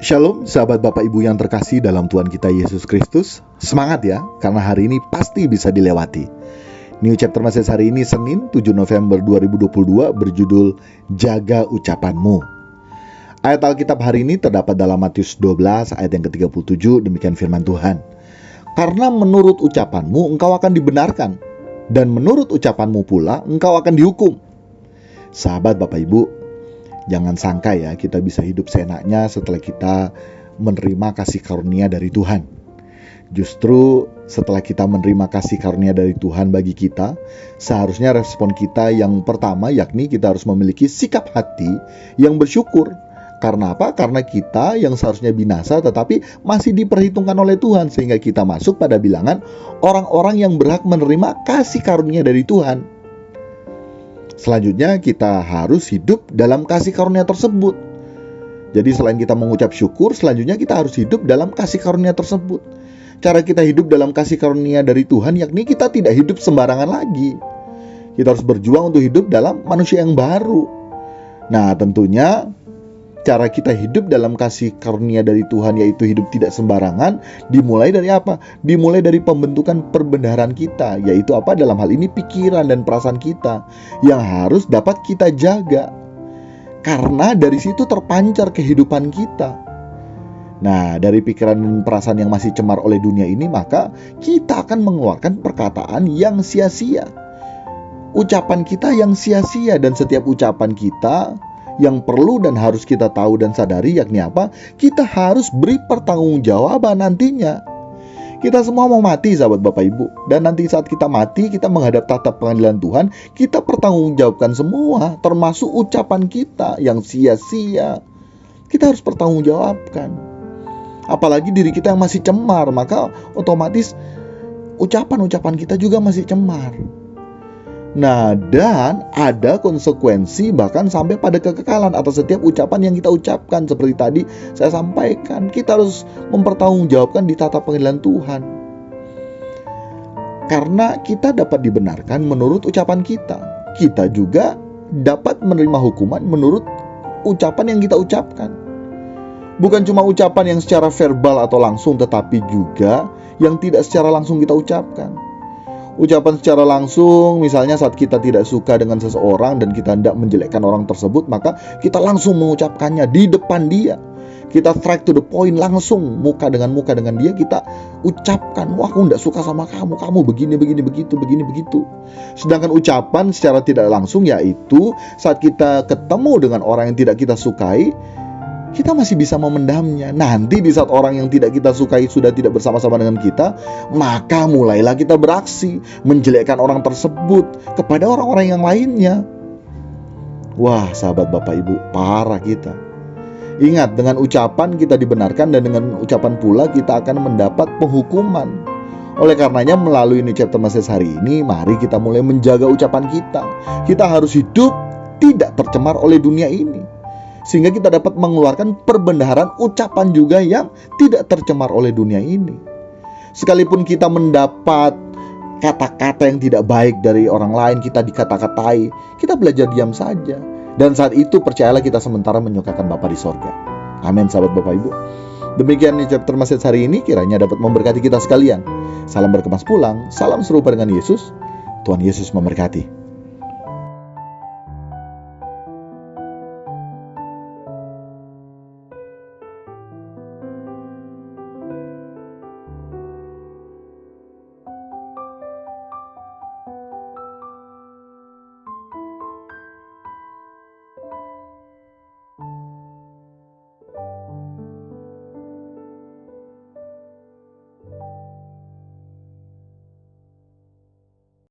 Shalom sahabat Bapak Ibu yang terkasih dalam Tuhan kita Yesus Kristus. Semangat ya, karena hari ini pasti bisa dilewati. New Chapter Message hari ini Senin 7 November 2022 berjudul Jaga Ucapanmu. Ayat Alkitab hari ini terdapat dalam Matius 12 ayat yang ke-37. Demikian firman Tuhan. Karena menurut ucapanmu engkau akan dibenarkan, dan menurut ucapanmu pula engkau akan dihukum. Sahabat Bapak Ibu, jangan sangka ya kita bisa hidup seenaknya setelah kita menerima kasih karunia dari Tuhan. Justru setelah kita menerima kasih karunia dari Tuhan bagi kita, seharusnya respon kita yang pertama yakni kita harus memiliki sikap hati yang bersyukur. Karena apa? Karena kita yang seharusnya binasa tetapi masih diperhitungkan oleh Tuhan, sehingga kita masuk pada bilangan orang-orang yang berhak menerima kasih karunia dari Tuhan. Selanjutnya kita harus hidup dalam kasih karunia tersebut. Jadi selain kita mengucap syukur, selanjutnya kita harus hidup dalam kasih karunia tersebut. Cara kita hidup dalam kasih karunia dari Tuhan yakni kita tidak hidup sembarangan lagi. Kita harus berjuang untuk hidup dalam manusia yang baru. Nah, tentunya cara kita hidup dalam kasih karunia dari Tuhan, yaitu hidup tidak sembarangan, dimulai dari apa? Dimulai dari pembentukan perbendaharaan kita, yaitu apa? Dalam hal ini pikiran dan perasaan kita yang harus dapat kita jaga. Karena dari situ terpancar kehidupan kita. Nah, dari pikiran dan perasaan yang masih cemar oleh dunia ini, maka kita akan mengeluarkan perkataan yang sia-sia. Ucapan kita yang sia-sia, dan setiap ucapan kita yang perlu dan harus kita tahu dan sadari yakni apa? Kita harus beri pertanggungjawaban nantinya. Kita semua mau mati sahabat Bapak Ibu. Dan nanti saat kita mati, kita menghadap tatap pengadilan Tuhan, kita pertanggungjawabkan semua, termasuk ucapan kita yang sia-sia. Kita harus pertanggungjawabkan. Apalagi diri kita yang masih cemar, maka otomatis ucapan-ucapan kita juga masih cemar. Nah, dan ada konsekuensi bahkan sampai pada kekekalan atas setiap ucapan yang kita ucapkan. Seperti tadi saya sampaikan, kita harus mempertanggungjawabkan di tata pengadilan Tuhan. Karena kita dapat dibenarkan menurut ucapan kita. Kita juga dapat menerima hukuman menurut ucapan yang kita ucapkan. Bukan cuma ucapan yang secara verbal atau langsung, tetapi juga yang tidak secara langsung kita ucapkan. Ucapan secara langsung, misalnya saat kita tidak suka dengan seseorang dan kita hendak menjelekkan orang tersebut, maka kita langsung mengucapkannya di depan dia. Kita straight to the point, langsung muka dengan dia kita ucapkan, wah aku tidak suka sama kamu, kamu begini, begitu. Sedangkan ucapan secara tidak langsung yaitu saat kita ketemu dengan orang yang tidak kita sukai, kita masih bisa memendamnya. Nanti di saat orang yang tidak kita sukai sudah tidak bersama-sama dengan kita, maka mulailah kita beraksi menjelekkan orang tersebut kepada orang-orang yang lainnya. Wah, sahabat Bapak Ibu, parah kita. Ingat, dengan ucapan kita dibenarkan, dan dengan ucapan pula kita akan mendapat penghukuman. Oleh karenanya melalui New Chapter Message hari ini, mari kita mulai menjaga ucapan kita. Kita harus hidup tidak tercemar oleh dunia ini, sehingga kita dapat mengeluarkan perbendaharaan ucapan juga yang tidak tercemar oleh dunia ini. Sekalipun kita mendapat kata-kata yang tidak baik dari orang lain, kita dikata-katai, kita belajar diam saja. Dan saat itu percayalah kita sementara menyukakan Bapa di sorga. Amin sahabat Bapak Ibu. Demikian New Chapter Message hari ini, kiranya dapat memberkati kita sekalian. Salam berkemas pulang, salam serupa dengan Yesus. Tuhan Yesus memberkati.